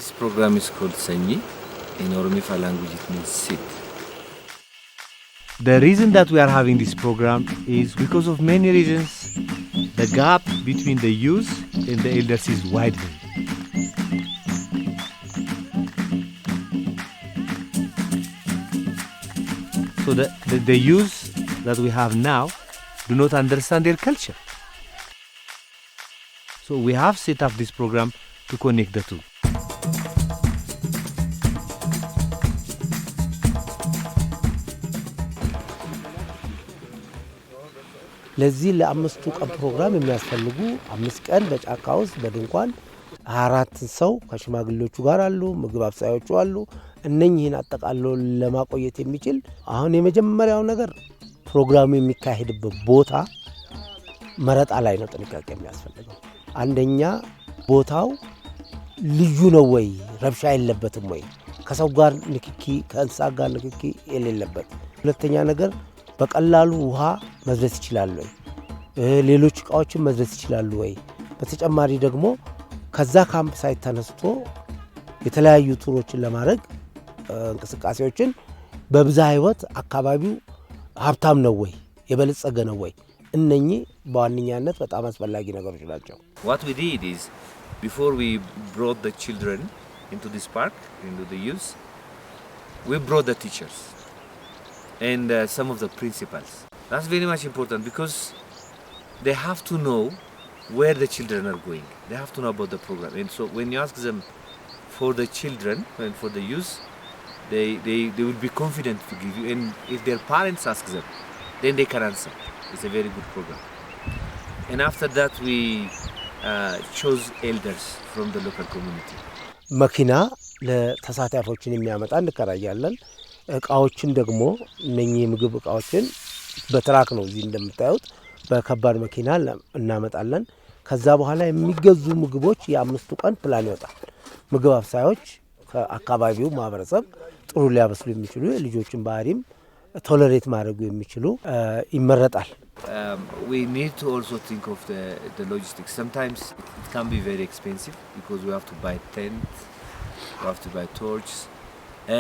This program is called SEGNI. In Oromifa language it means seed. The reason that we are having this program is because of many reasons. The gap between the youth and the elders is widening. So the youth that we have now do not understand their culture. So we have set up this program to connect the two. ለዚህ ለአምስቱ ቀን ፕሮግራም የሚያስፈልጉ 5 ቀን በጫካ ውስጥ በድንኳን 4 ሰው ከሽማግሌዎቹ ጋር አሉ፣ ምግብ አብሳዮቹ አሉ። እነኚህን አጠቃሎ ለማቆየት የሚችል አሁን የመጀመሪያው ነገር ፕሮግራሙ የሚካሄድበት ቦታ መረጣ ላይ ነው ጥንቃቄ የሚያስፈልገው። አንደኛ ቦታው ልዩ ነው ወይ፣ ረብሻ የለበትም ወይ፣ ከሰው ጋር ንክኪ ከእንስሳ ጋር ንክኪ የሌለበት። ሁለተኛ ነገር በቀላሉ ውሃ መድረስ ይችላል ወይ፣ ሌሎች እቃዎችን መድረስ ይችላል ወይ። በተጨማሪ ደግሞ ከዛ ካምፕ ሳይት ተነስቶ የተለያዩ ቱሮችን ለማድረግ እንቅስቃሴዎችን በብዛ ህይወት አካባቢው ሀብታም ነው ወይ፣ የበለጸገ ነው ወይ። እነኚህ በዋነኛነት በጣም አስፈላጊ ነገሮች ናቸው። What we did is before we brought the children into this park, into the youth, we brought the teachers and some of the principals. That's very much important because they have to know where the children are going. They have to know about the program. And so when you ask them for the children and for the youth, they will be confident to give you. And if their parents ask them, then they can answer. It's a very good program. And after that we chose elders from the local community. መኪና ለተሳታፊዎችን የሚያመጣ እንከራያለን። እቃዎችን ደግሞ እነኚህ ምግብ እቃዎችን በትራክ ነው እዚህ እንደምታዩት በከባድ መኪና እናመጣለን። ከዛ በኋላ የሚገዙ ምግቦች የአምስቱ ቀን ፕላን ይወጣል። ምግብ አብሳዮች ከአካባቢው ማህበረሰብ ጥሩ ሊያበስሉ የሚችሉ ልጆችን ባህሪም ቶለሬት ማድረግ የሚችሉ ይመረጣል። We need to also think of the logistics. Sometimes it can be very expensive because we have to buy tent, we have to buy torches.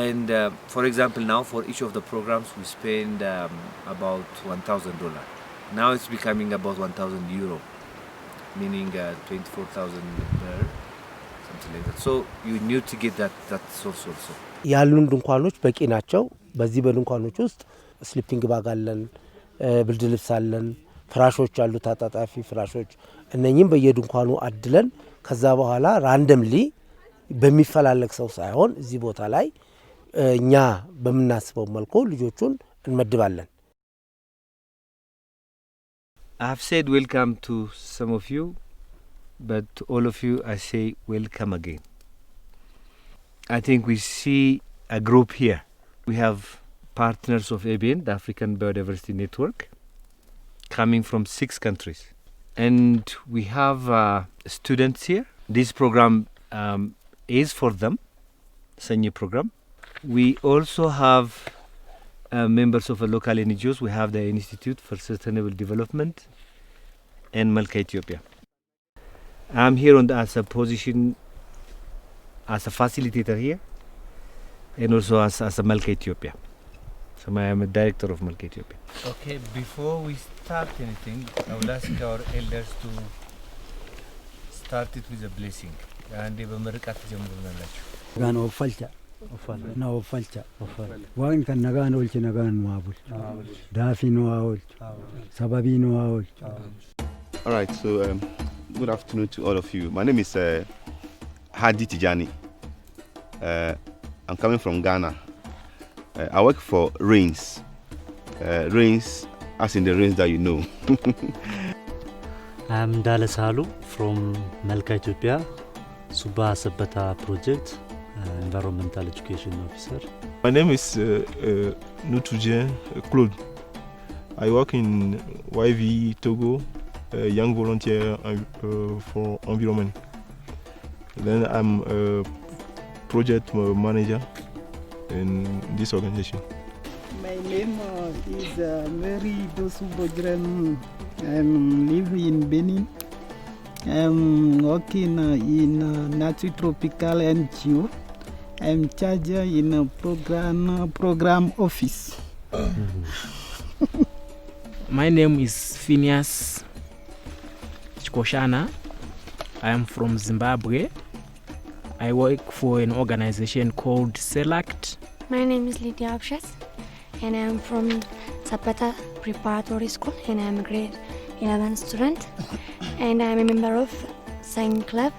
And for example, now for each of the programs we spend about $1,000. Now it's becoming about €1,000, meaning 24,000 there, something like that. So you need to get that source also. ያሉን ድንኳኖች በቂ ናቸው። በዚህ በድንኳኖች ውስጥ ስሊፒንግ ባግ አለን፣ ብርድ ልብስ አለን፣ ፍራሾች አሉ፣ ታጣጣፊ ፍራሾች። እነኚህም በየድንኳኑ አድለን ከዛ በኋላ ራንደምሊ በሚፈላለግ ሰው ሳይሆን እዚህ ቦታ ላይ እኛ በመናስበው መልኩ ልጆቹን እንመድባለን። I've said welcome to some of you, but to all of you I say welcome again. I think we see a group here. We have partners of ABN, the African Biodiversity Network, coming from 6 countries. And we have students here. This program is for them, SEGNI program. We also have members of a local NGOs. We have the Institute for Sustainable Development and MELCA-Ethiopia. I'm here as a position as a facilitator here and also as a MELCA-Ethiopia. So I am a director of MELCA-Ethiopia. Okay, before we start anything, I will ask our elders to start it with a blessing. And they will make it jamurunalachu. Gano falcha. Na falcha. Wan kan nagan olchi nagan mabul. Dafi no aol. Sababi no aol. All right, so good afternoon to all of you. My name is Hadi Tijani. I'm coming from Ghana. I work for Rains. Rains, as in the rains that you know. I'm Dalasalu from MELCA-Ethiopia, SUBA Sabata project, environmental education officer. My name is Nutujen Claude. I work in YV Togo, young volunteer for environment. Then I'm a project manager in this organization. My name is Mary Dosu Bojran. I live in Benin. I'm working in Nazi Tropical NGO. I'm charged in a program office. My name is Phineas Chikoshana. I am from Zimbabwe. I work for an organization called SELACT. My name is Lydia Abshas and I am from Zapata Preparatory School and I am a grade 11 student and I am a member of SEGNI club.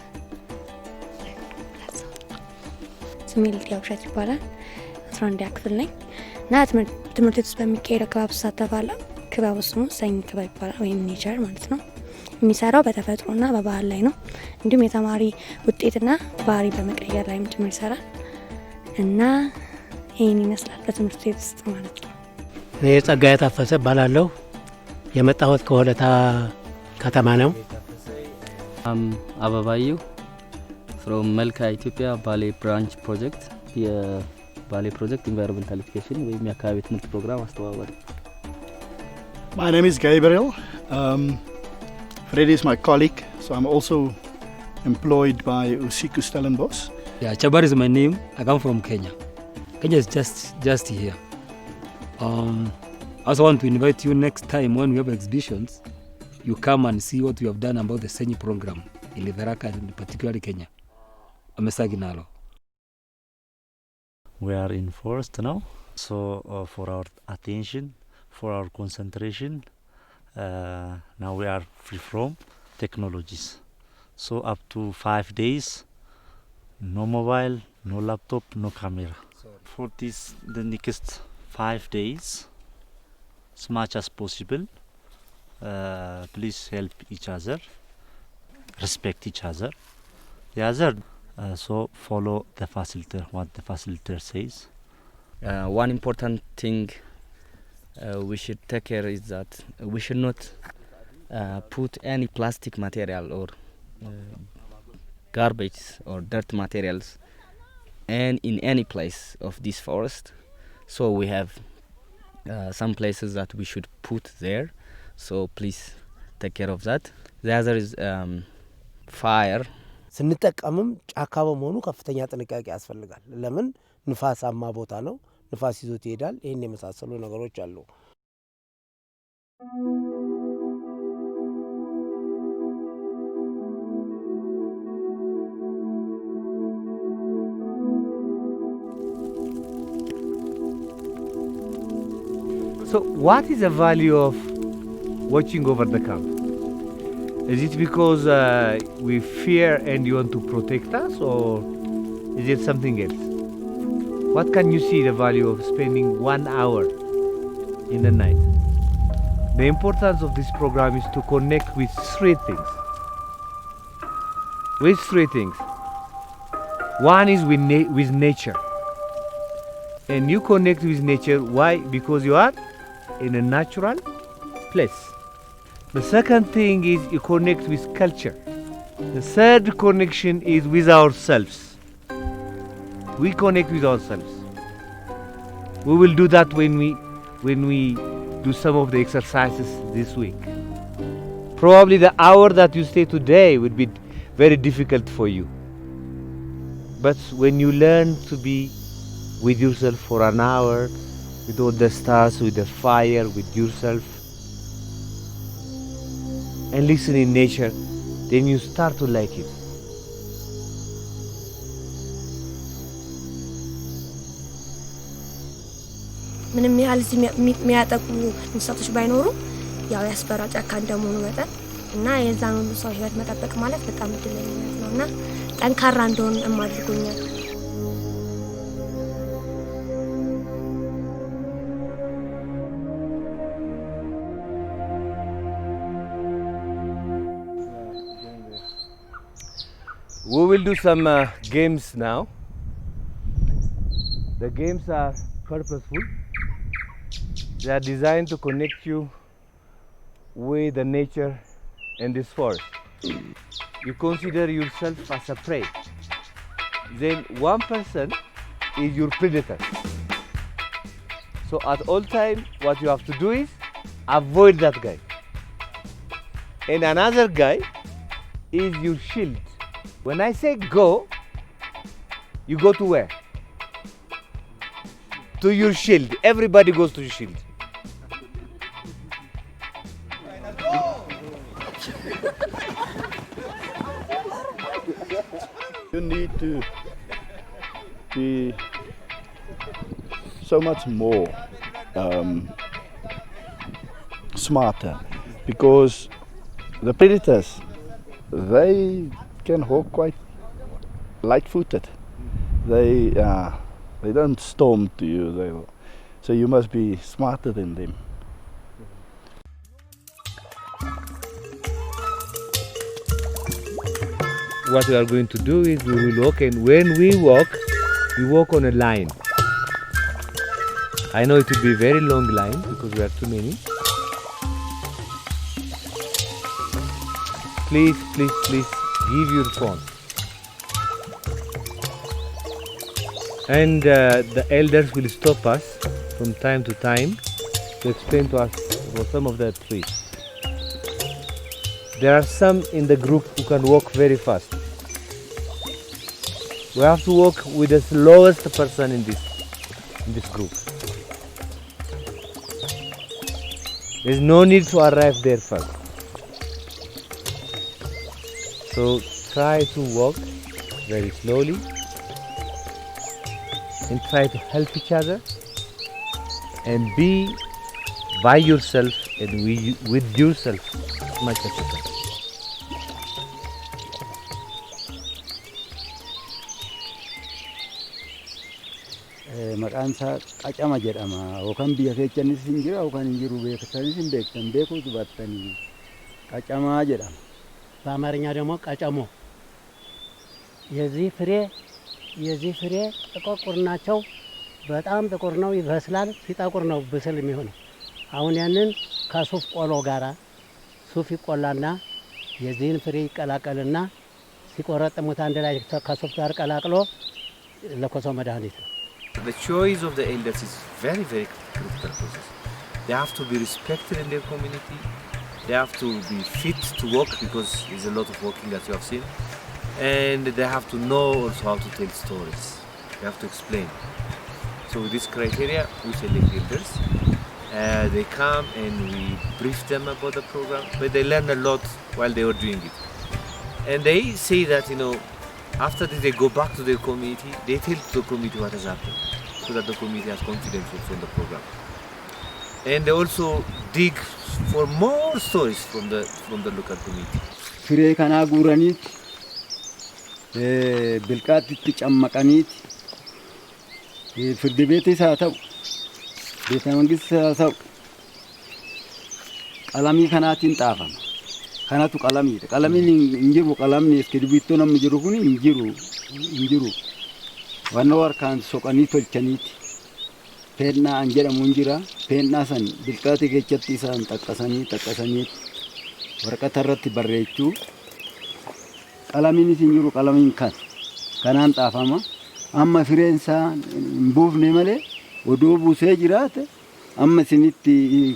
ስሜ ልዲያ ብሻት ይባላል 11 ክፍል ነኝ እና ትምህርት ቤት ውስጥ በሚካሄደው ክበብ እሳተፋለሁ። ክበቡ ስሙ SEGNI ክበብ ይባላል ወይም ኔቸር ማለት ነው። የሚሰራው በተፈጥሮና በባህል ላይ ነው። እንዲሁም የተማሪ ውጤትና ባህሪ በመቀየር ላይ ጭምር ይሰራል እና ይሄን ይመስላል በትምህርት ቤት ውስጥ ማለት ነው። እኔ ጸጋዬ ታፈሰ እባላለሁ። የመጣሁት ከሆለታ ከተማ ነው። አበባየሁ from MELCA-Ethiopia Bali branch project. The Bali project environmental education ወይም የአካባቢ ትምህርት ፕሮግራም አስተባባሪ። My name is Gabriel. Freddy is my colleague, so I'm also employed by Usiku Stellenbosch. Yeah, Chabar is my name. I come from Kenya. Kenya is just here. I also want to invite you next time when we have exhibitions. You come and see what we have done about the SEGNI program in Liberaka and particularly Kenya. Amesaginalo. We are in forest now, so for our attention, for our concentration, now we are free from technologies. So up to 5 days, no mobile, no laptop, no camera. For the next 5 days, as much as possible, please help each other, respect each other. The other, so follow the facilitator, what the facilitator says. One important thing we should take care is that we should not put any plastic material or garbage or dirt materials and in any place of this forest. So we have some places that we should put there. So please take care of that. The other is fire. ስንጠቀምም ጫካ በመሆኑ ከፍተኛ ጥንቃቄ ያስፈልጋል። ለምን ንፋሳማ ቦታ ነው፣ ንፋስ ይዞት ይሄዳል። ይሄን የመሳሰሉ ነገሮች አሉ። So what is the value of watching over the camp? Is it because we fear and you want to protect us, or is it something else? What can you see the value of spending 1 hour in the night? The importance of this program is to connect with three things. With three things. One is with nature. And you connect with nature. Why? Because you are in a natural place. The second thing is you connect with culture. The third connection is with ourselves. We connect with ourselves. We will do that when we do some of the exercises this week. Probably the hour that you stay today would be very difficult for you. But when you learn to be with yourself for an hour, with all the stars, with the fire, with yourself, and listen in nature, then you start to like it. ምንም ያህል እዚህ የሚያጠቁ እንስሳቶች ባይኖሩ ያው ያስፈራ ጫካ እንደመሆኑ መጠን እና የዛን ሁሉ ሰው ህይወት መጠበቅ ማለት በጣም እድለኝነት ነው እና ጠንካራ እንደሆን አድርጎኛል። We will do some games now. The games are purposeful. They are designed to connect you with the nature and this forest. You consider yourself as a prey. Then one person is your predator. So at all time, what you have to do is avoid that guy. And another guy is your shield. When I say go, you go to where? To your shield. Everybody goes to your shield. You need to be so much more smarter, because the predators, they can hawk quite light-footed. They don't storm to you. So you must be smarter than them. What we are going to do is we will walk, and when we walk on a line. I know it will be a very long line because we are too many. Please, please, please give your phone. And the elders will stop us from time to time to explain to us about some of the trees. There are some in the group who can walk very fast. We have to walk with the slowest person in this group. There's no need to arrive there first. So try to walk very slowly and try to help each other and be by yourself and with yourself as much as you can. Maqaan isaa qacama jedhama. Yookaan biyya keessanis hin jira yookaan hin jiru beektanis hin beektan beekuus battanii ቀጨማ jedhama። በአማርኛ ደግሞ ቀጨሞ። የዚህ ፍሬ ጥቋቁር ናቸው። በጣም ጥቁር ነው፣ ይበስላል። ሲጠቁር ነው ብስል የሚሆነው። አሁን ያንን ከሱፍ ቆሎ ጋራ ሱፍ ይቆላና የዚህን ፍሬ ይቀላቀልና ሲቆረጥሙት አንድ ላይ ከሱፍ ጋር ቀላቅሎ ለኮሶ መድኃኒት ነው። The choice of the elders is very, very critical process. They have to be respected in their community. They have to be fit to work because there's a lot of working as you have seen. And they have to know also how to tell stories. They have to explain. So with this criteria, we select elders. They come and we brief them about the program, but they learn a lot while they were doing it. And they say that, after this they go back to their community, they tell the community what has happened, so that the community has confidence also in the program. And they also dig for more stories from the local community. ፍሬ ከና ጉረኒት ብልቃት ትጨመቀኒት ፍርድ ቤት ሳተው ቤተ መንግስት ሳተው ቀለሚ ከናቲን ጣፈም ከናቱ ቀለሚን እንጅሩ ቀለምኒ እስከድቢቶ ነው እንጅሩ ኩኒ እንጅሩ ዋናው ካን ሶቀኒ ቶልቸኒት ፔና አንጀራ ሙንጅራ ፔና ሰን ብልቃት ገጨት ኢሳን ጠቀሰኒ ወረቀተረት በረቹ ቀለሚን እንጅሩ ቀለሚን ከናን ጣፈማ አማ ፍሬንሳ ቡፍኔ መለ ወዶ ቡሴ ጅራት አማ ሲኒት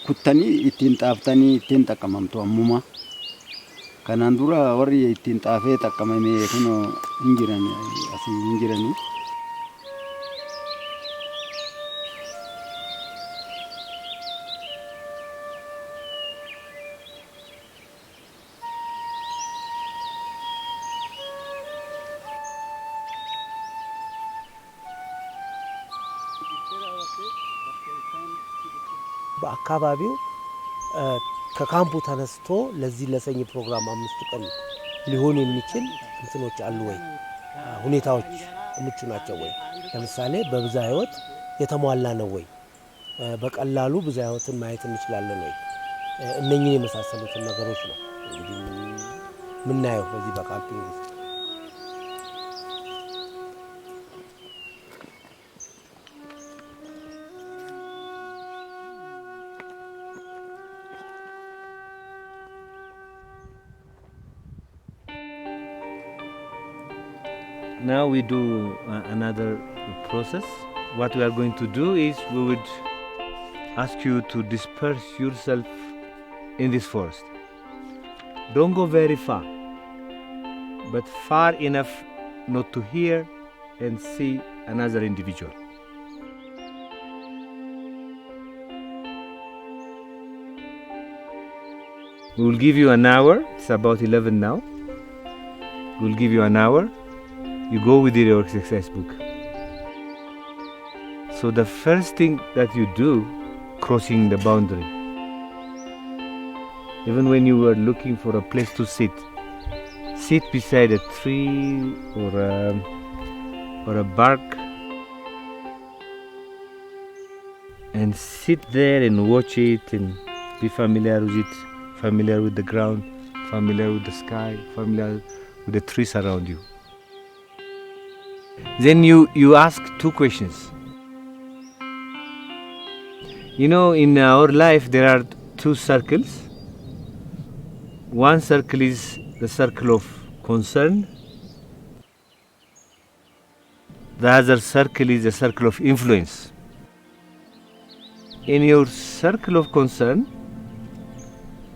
ኩተኒ ኢቲን ጣፍተኒ ኢቲን ጠቀመምቶ አሙማ ከናን ዱራ ወሪ ኢቲን ጣፌ ጠቀመሜ ኩኖ እንጅረኒ በአካባቢው ከካምፑ ተነስቶ ለዚህ ለሰኝ ፕሮግራም 5 ቀን ሊሆን የሚችል እንትኖች አሉ ወይ? ሁኔታዎች ምቹ ናቸው ወይ? ለምሳሌ በብዛ ህይወት የተሟላ ነው ወይ? በቀላሉ ብዛ ህይወትን ማየት እንችላለን ወይ? እነኚህን የመሳሰሉትን ነገሮች ነው እንግዲህ ምናየው በዚህ በካምፒንግ ውስጥ። Now we do another process. What we are going to do is we would ask you to disperse yourself in this forest. Don't go very far. but far enough not to hear and see another individual. We will give you an hour. It's about 11 now. We'll give you an hour. You go with your exercise book. So the first thing that you do, crossing the boundary. Even when you were looking for a place to sit beside a tree or a bark and sit there and watch it and be familiar with it, familiar with the ground, familiar with the sky, familiar with the trees around you. Then you ask two questions. You know, in our life there are two circles. One circle is the circle of concern. The other circle is the circle of influence. In your circle of concern,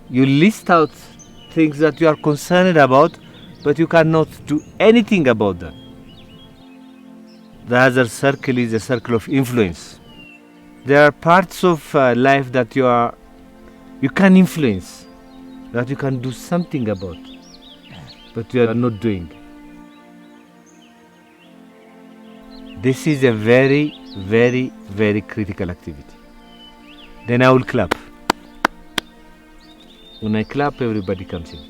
you list out things that you are concerned about, but you cannot do anything about them. The other circle is the circle of influence. There are parts of life that you can influence, that you can do something about, but you are not doing. This is a very, very, very critical activity. Then I will clap. When I clap, everybody comes in.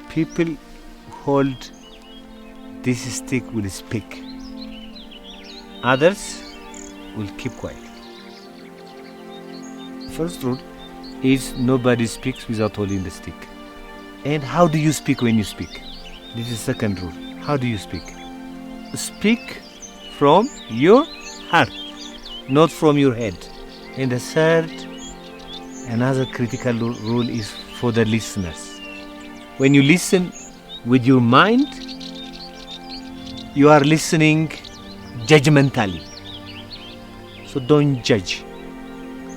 People hold this stick will speak. Others will keep quiet. First rule is nobody speaks without holding the stick. And how do you speak when you speak? This is second rule. How do you speak? Speak from your heart, not from your head. And the third, another critical rule is for the listeners. When you listen with your mind, you are listening judgmentally. So don't judge.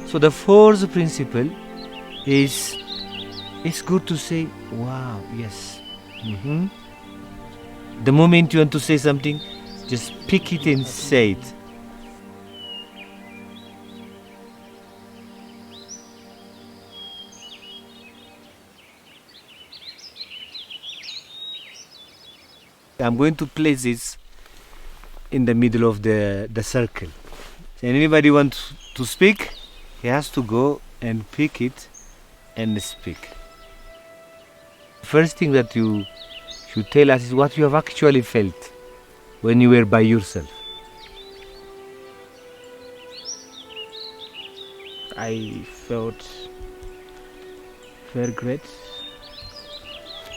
So the fourth principle is, it's good to say, wow, yes. The moment you want to say something, just pick it and say it. I'm going to place this in the middle of the circle. And anybody wants to speak, he has to go and pick it and speak. First thing that you should tell us is what you have actually felt when you were by yourself. I felt very great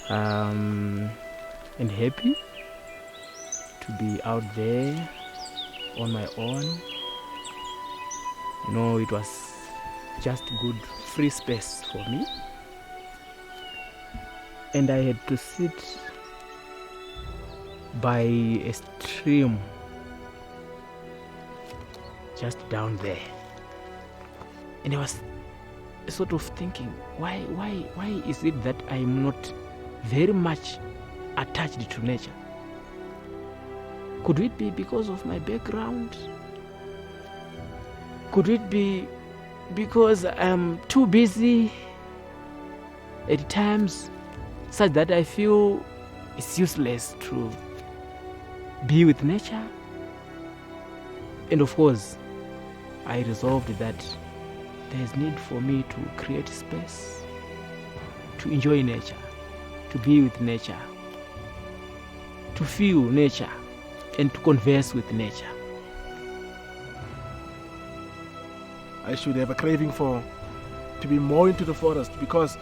and happy to be out there on my own. You know, it was just good free space for me. And I had to sit by a stream just down there. And I was sort of thinking, why is it that I'm not very much attached to nature? Could it be because of my background? Could it be because I'm too busy at times such that I feel it's useless to be with nature? And of course, I resolved that there's need for me to create space to enjoy nature, to be with nature, to feel nature, and to converse with nature. I should have a craving to be more into the forest, because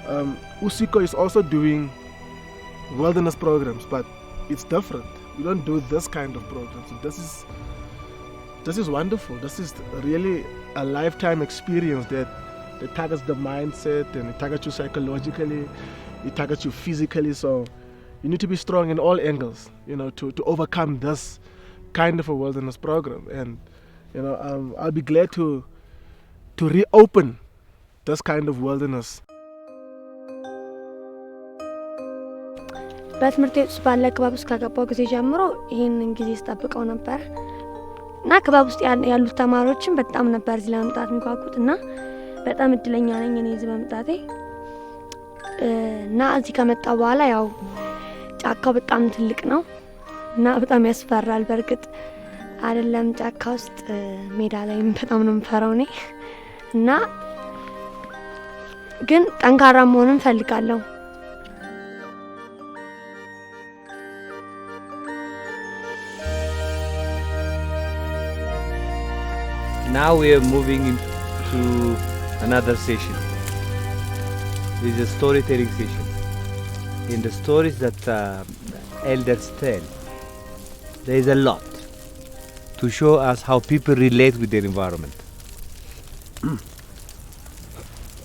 USICO is also doing wilderness programs, but it's different. We don't do this kind of programs. This is wonderful. This is really a lifetime experience that targets the mindset, and it targets you psychologically, it targets you physically. So you need to be strong in all angles, to overcome this kind of a wilderness program. And I'll be glad to reopen this kind of wilderness በትምህርት ቤት ውስጥ ባለ ክበብ ውስጥ ከገባው ጊዜ ጀምሮ ይሄንን ጊዜ ስጠብቀው ነበር እና ክበብ ውስጥ ያሉት ተማሪዎችም በጣም ነበር እዚህ ለመምጣት የሚጓጉት እና በጣም እድለኛ ነኝ እኔ እዚህ በመምጣቴ እና እዚህ ከመጣሁ በኋላ ያው ጫካው በጣም ትልቅ ነው እና በጣም ያስፈራል። በርግጥ አይደለም ጫካ ውስጥ ሜዳ ላይ በጣም ነው የምፈራው እኔ እና ግን ጠንካራ መሆን እፈልጋለሁ። Now we are moving into another session. This is a storytelling session. In the stories that elders tell, there is a lot to show us how people relate with their environment.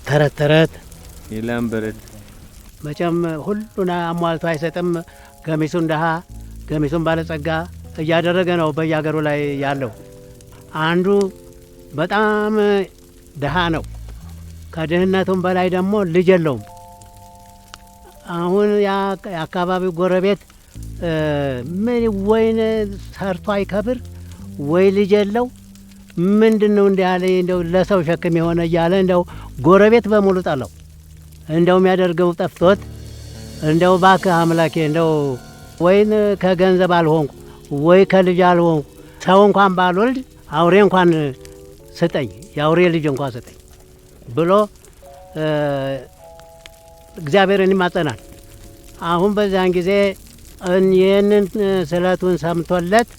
ተረት ተረት ይላም በረድ መቼም ሁሉን አሟልቶ አይሰጥም። ገሚሱን ደሃ ገሚሱን ባለጸጋ እያደረገ ነው በየሀገሩ ላይ ያለው። አንዱ በጣም ደሃ ነው። ከድህነቱም በላይ ደግሞ ልጅ የለውም። አሁን የአካባቢው ጎረቤት ምን ወይን ሰርቶ አይከብር ወይ ልጅ የለው ምንድነው እንዲያለ እንደው ለሰው ሸክም የሆነ እያለ እንደው ጎረቤት በሙሉ ጣለው። እንደው የሚያደርገው ጠፍቶት እንደው ባክህ አምላኬ እንደው ወይን ከገንዘብ አልሆንኩ ወይ ከልጅ አልሆንኩ ሰው እንኳን ባልወልድ አውሬ እንኳን ስጠኝ የአውሬ ልጅ እንኳን ስጠኝ ብሎ እግዚአብሔርን ይማጸናል። አሁን በዛን ጊዜ ይህንን ስለቱን ሰምቶለት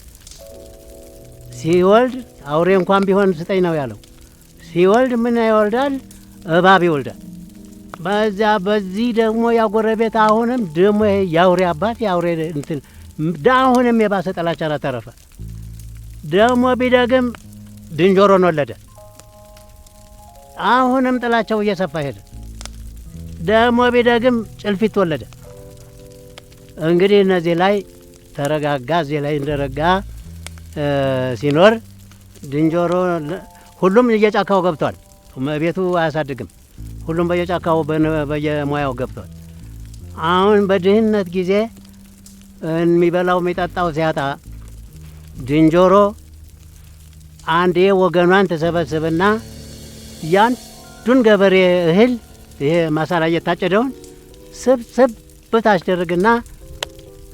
ሲወልድ አውሬ እንኳን ቢሆን ስጠኝ ነው ያለው። ሲወልድ ምን ይወልዳል? እባብ ይወልዳል። በዚህ ደግሞ ያጎረቤት አሁንም ደግሞ ያውሬ አባት ያውሬ እንትን አሁንም የባሰ ጥላቻን አተረፈ። ደግሞ ቢደግም ድንጆሮን ወለደ። አሁንም ጥላቻው እየሰፋ ሄደ። ደግሞ ቢደግም ጭልፊት ወለደ። እንግዲህ እነዚህ ላይ ተረጋጋ። እዚህ ላይ እንደረጋ ሲኖር ድንጆሮ ሁሉም እየጫካው ገብቷል። ቤቱ አያሳድግም። ሁሉም በየጫካው በየሙያው ገብቷል። አሁን በድህነት ጊዜ የሚበላው የሚጠጣው ሲያጣ ድንጆሮ አንዴ ወገኗን ተሰበስብና ያንዱን ገበሬ እህል ይሄ ማሳ ላይ የታጨደውን ስብስብ ታስደርግና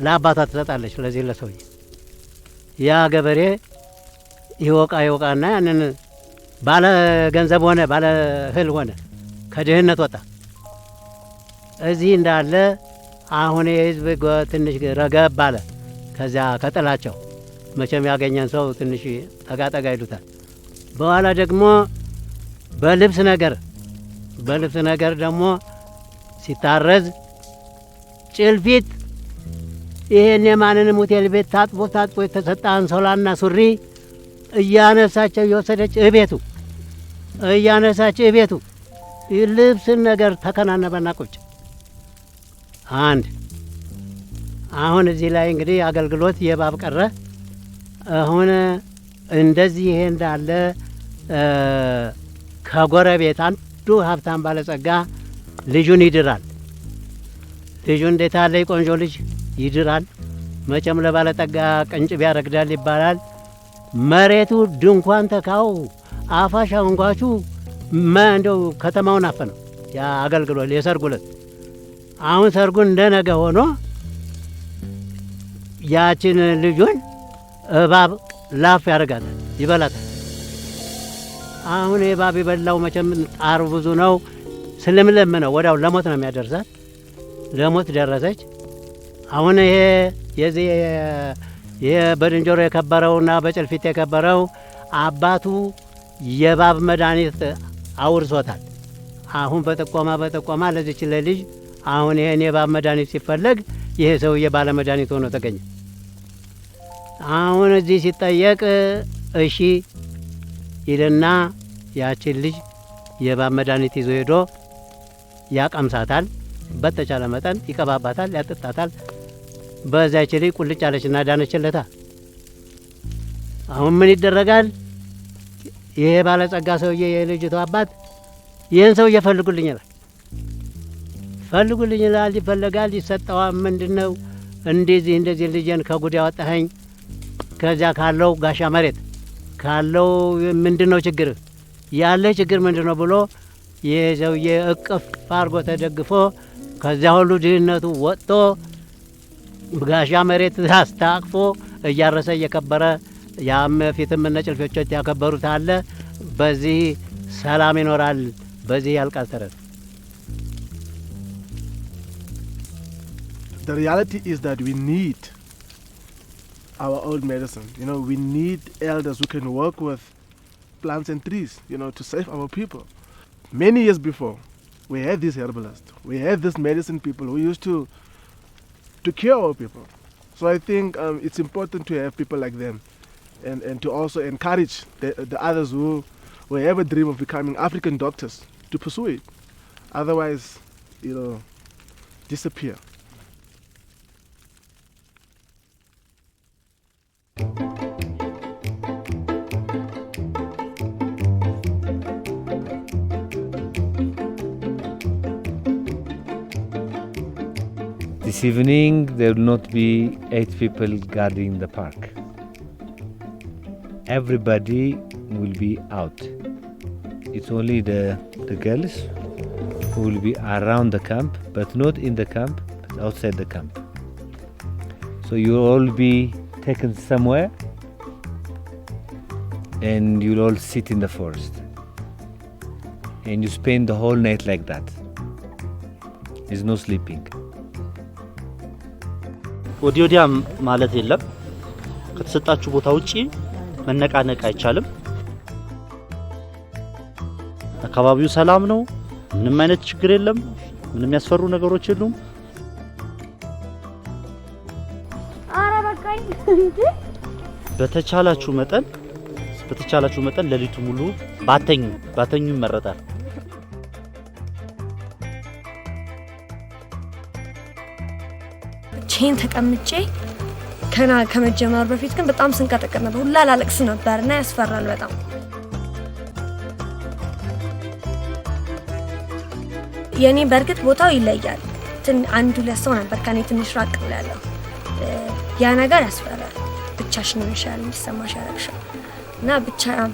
ለአባቷ ትሰጣለች። ለዚህ ለሰውዬ ያ ገበሬ ይወቃና ያንን ባለ ገንዘብ ሆነ፣ ባለ እህል ሆነ፣ ከድህነት ወጣ። እዚህ እንዳለ አሁን የህዝብ ትንሽ ረገብ አለ። ከዚያ ከጥላቸው መቼም ያገኘን ሰው ትንሽ ጠጋ ይሉታል። በኋላ ደግሞ በልብስ ነገር ደግሞ ሲታረዝ ጭልፊት ይሄን የማንንም ሆቴል ቤት ታጥቦ የተሰጠ አንሶላና ሱሪ እያነሳቸው የወሰደች እቤቱ ልብስን ነገር ተከናነበና ቁጭ አንድ። አሁን እዚህ ላይ እንግዲህ አገልግሎት የባብ ቀረ። አሁን እንደዚህ ይሄ እንዳለ ከጎረቤት አንዱ ሀብታም ባለጸጋ ልጁን ይድራል። ልጁን እንዴት ያለ ቆንጆ ልጅ ይድራል። መቼም ለባለጠጋ ቅንጭብ ያረግዳል ይባላል። መሬቱ ድንኳን ተካው አፋሻ እንጓቹ እንደው ከተማውን አፈነው። ያ አገልግሎት የሰርጉ ዕለት አሁን ሰርጉን እንደነገ ሆኖ ያችን ልጁን እባብ ላፍ ያደርጋታል፣ ይበላታል። አሁን እባብ የበላው መቼም ጣሩ ብዙ ነው። ስለምለም ነው ወዲያው ለሞት ነው የሚያደርሳት። ለሞት ደረሰች። አሁን ይሄ በድንጆሮ የከበረውና በጭልፊት የከበረው አባቱ የእባብ መድኃኒት አውርሶታል። አሁን በጥቆማ ለዚች ለልጅ አሁን ይሄን የእባብ መድኃኒት ሲፈለግ ይሄ ሰውዬ ባለ መድኃኒት ሆኖ ተገኘ። አሁን እዚህ ሲጠየቅ እሺ ይልና ያችን ልጅ የእባብ መድኃኒት ይዞ ሄዶ ያቀምሳታል። በተቻለ መጠን ይቀባባታል፣ ያጠጣታል። በዛች ልጅ ቁልጭ አለችና ዳነችለታ። አሁን ምን ይደረጋል? ይሄ ባለጸጋ ሰውዬ የልጅቷ አባት ይህን ሰውዬ ፈልጉልኝ ይላል። ይፈለጋል፣ ይሰጠዋል። ምንድነው እንደዚህ ልጄን ከጉድ ያወጣኸኝ ከዚያ ካለው ጋሻ መሬት ካለው ምንድነው ችግር ያለ ችግር ምንድነው ብሎ የሰውዬ እቅፍ አድርጎ ተደግፎ ከዚያ ሁሉ ድህነቱ ወጥቶ ጋሻ መሬት አስታቅፎ እያረሰ እየከበረ ያም ፊትም እነ ጭልፊቾች ያከበሩት አለ። በዚህ ሰላም ይኖራል። በዚህ ያልቃል ተረት። The reality is that we need our old medicine. You know, we need elders who can work with plants and trees, you know, to save our people. Many years before, we had these herbalists. We had these medicine people who used to cure our people. So I think it's important to have people like them and to also encourage the others who have a dream of becoming African doctors to pursue it. Otherwise, you know, disappear. This evening there will not be 8 people guarding the park. Everybody will be out. It's only the girls who will be around the camp, but not in the camp, but outside the camp. So you will all be taken somewhere and you will all sit in the forest. And you spend the whole night like that. There's no sleeping. ወዲያ ማለት የለም። ከተሰጣችሁ ቦታ ውጪ መነቃነቅ አይቻልም። አካባቢው ሰላም ነው። ምንም አይነት ችግር የለም። ምንም ያስፈሩ ነገሮች የሉም። አረ በቃኝ እንዴ! በተቻላችሁ መጠን ሌሊቱ ሙሉ ባተኙ ይመረጣል። ቼን ተቀምጬ ከመጀመር በፊት ግን በጣም ስንቀጠቀጥ ነበር። ሁላ ላለቅስ ነበርና ያስፈራል በጣም። የኔ በርግጥ ቦታው ይለያል። አንድ ሁለት ሰው ነበር ከኔ ትንሽ ራቅ ብላለሁ። ያ ነገር ያስፈራል። ብቻሽን ነሽል እንዲሰማሽ ያረክሻል እና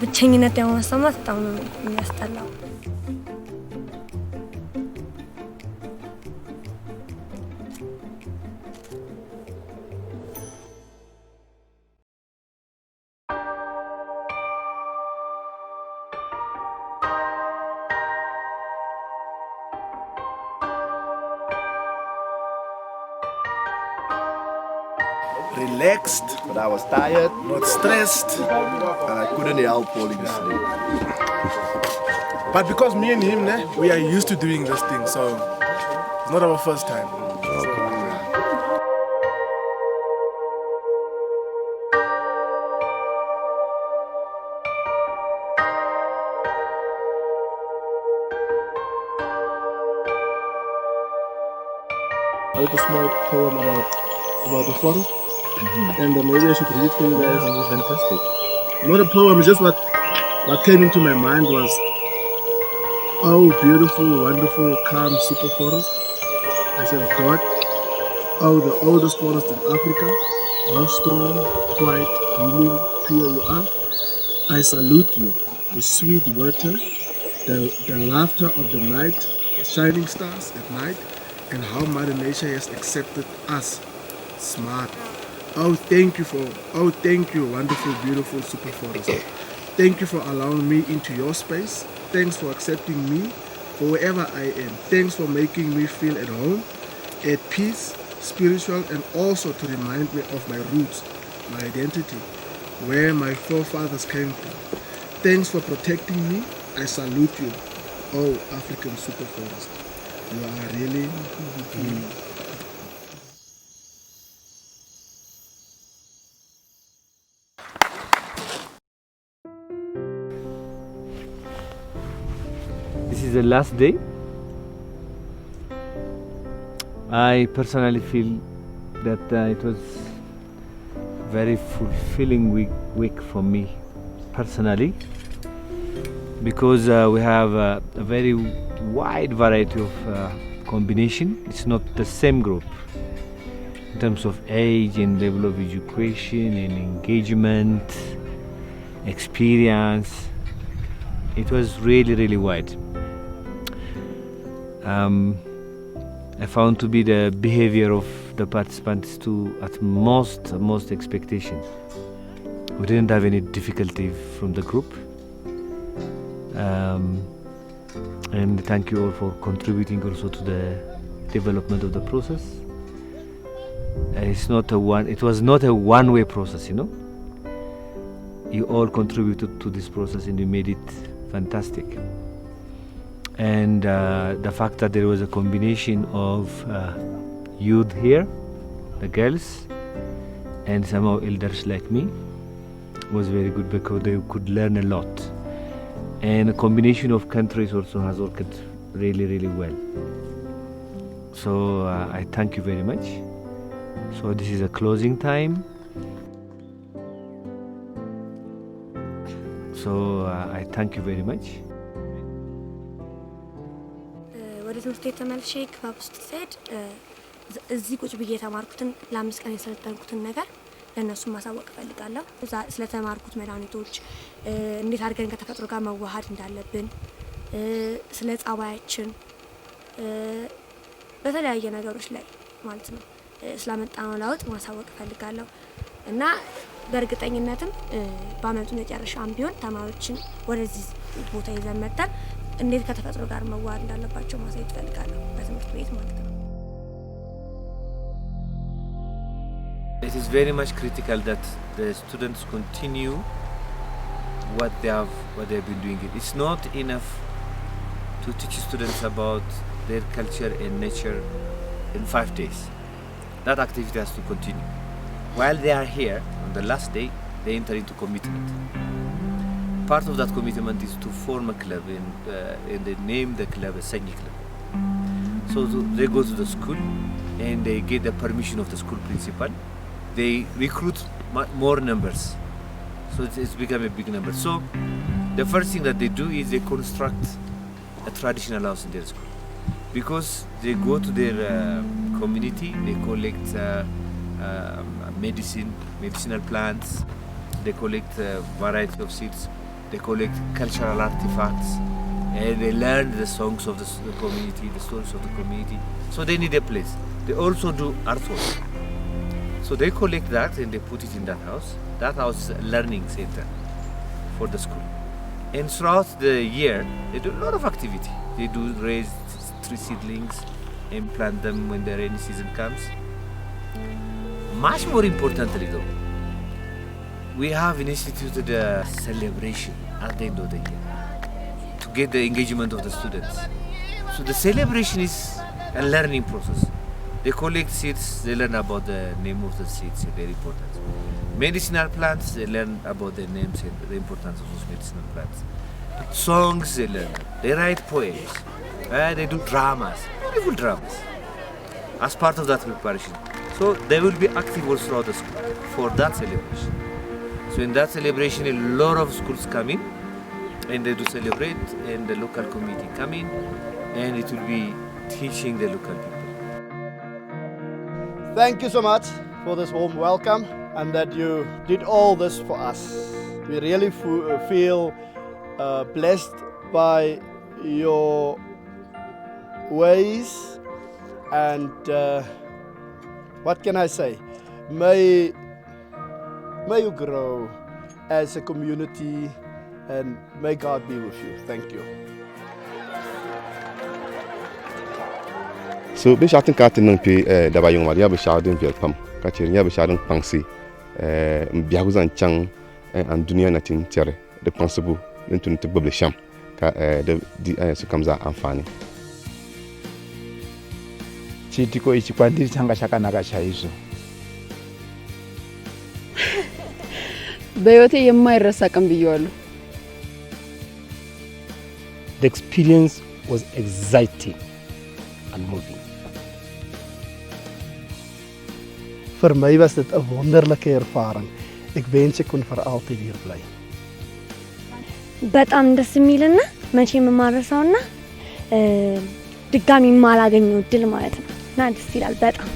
ብቸኝነት ደግሞ መሰማት በጣም ነው የሚያስጠላው። Relaxed, but I was tired, not stressed, and I couldn't help falling asleep. But because me and him, we are used to doing this thing, so it's not our first time. I wrote a small poem about the forest. And maybe I should read it for you guys. That was fantastic. Not a poem, just what came into my mind was, oh, beautiful, wonderful, calm, super forest. I said, God, oh, the oldest forest in Africa, how strong, quiet, healing, pure you are. I salute you, the sweet water, the laughter of the night, the shining stars at night, and how Mother Nature has accepted us. Smart. Oh, thank you, wonderful, beautiful super forest. Thank you for allowing me into your space. Thanks for accepting me for wherever I am. Thanks for making me feel at home, at peace, spiritual, and also to remind me of my roots, my identity, where my forefathers came from. Thanks for protecting me. I salute you, oh African super forest. You are really healing. This is the last day. I personally feel that it was very fulfilling week for me personally, because we have a very wide variety of combination. It's not the same group. terms of age and level of education and engagement, experience. It was really, really wide. I found to be the behavior of the participants to at most expectation. We didn't have any difficulty from the group. And thank you all for contributing also to the development of the process. It was not a one-way process, you know. You all contributed to this process and you made it fantastic. And the fact that there was a combination of youth here, the girls, and somehow elders like me was very good because they could learn a lot. And a combination of countries also has worked really, really well. So I thank you very much. So this is a closing time. So I thank you very much. ወደ ትምህርት ቤት ተመልሼ ክባብ ውስጥ ስሄድ እዚህ ቁጭ ብዬ የተማርኩትን ለ5 ቀን የሰለጠንኩትን ነገር ለነሱ ማሳወቅ ፈልጋለሁ። ስለተማርኩት መድኃኒቶች እንዴት አድርገን ከተፈጥሮ ጋር መዋሃድ እንዳለብን ስለ ጻባያችን በተለያየ ነገሮች ላይ ማለት ነው ስላመጣነው ለውጥ ማሳወቅ ፈልጋለሁ እና በእርግጠኝነትም በአመቱ መጨረሻም ቢሆን ተማሪዎችን ወደዚህ ቦታ ይዘን መጥተን እንዴት ከተፈጥሮ ጋር መዋሃድ እንዳለባቸው ማሳየት ፈልጋለሁ በትምህርት ቤት ማለት ነው። It is very much critical that the students continue what they've been doing. It's not enough to teach students about their culture and nature in 5 days. That activity has to continue. While they are here, on the last day, they enter into commitment. Part of that commitment is to form a club and they name the club a SEGNI club. So they go to the school and they get the permission of the school principal. They recruit more numbers. So it's become a big number. So the first thing that they do is they construct a traditional house in their school. Because they go to their community, they collect medicinal plants, they collect a variety of seeds, they collect cultural artifacts, and they learn the songs of the community, the stories of the community. So they need a place. They also do artwork. So they collect that and they put it in that house. That house is a learning center for the school. And throughout the year, they do a lot of activity. They do raise tree seedlings and plant them when the rainy season comes. Much more importantly though, we have instituted a celebration at the end of the year to get the engagement of the students. So the celebration is a learning process. They collect seeds, they learn about the name of the seeds, very important. Medicinal plants, they learn about the names and the importance of those medicinal plants. Songs, they learn. They write poems. They do dramas, beautiful dramas, as part of that preparation. So they will be active all throughout the school for that celebration. So in that celebration, a lot of schools come in and they do celebrate, and the local community come in, and it will be teaching the local people. Thank you so much for this warm welcome and that you did all this for us. We really feel blessed by your ways and what can I say? May you grow as a community and may God be with you. Thank you. So beshatin katin nang pi dabayong maria beshadin welcome kachirnya beshadin pangsi biaguzan chang an dunia natin tere de pansebu nintun te bable sham ka de su kamza amfani chitiko ichikwandiri changa chakanaka chaizvo በህይወቴ የማይረሳ ቀን ብየዋለሁ። The experience was exciting and moving. Voor mij was het een wonderlijke ervaring. Ik wens ik kon voor altijd hier blijven. በጣም ደስ የሚልና መቼም የማረሳውና ድጋሚ የማላገኘው እድል ማለት ነው እና ደስ ይላል በጣም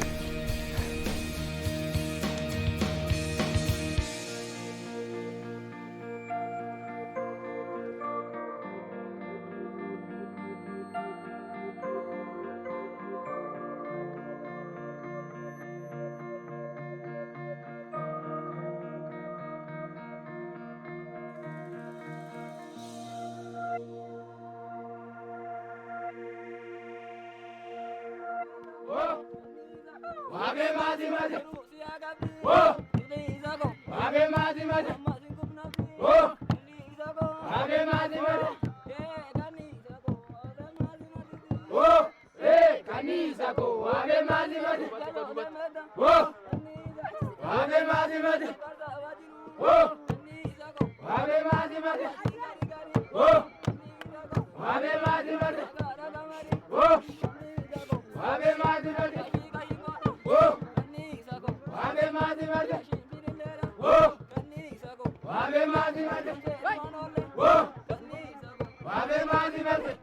Ave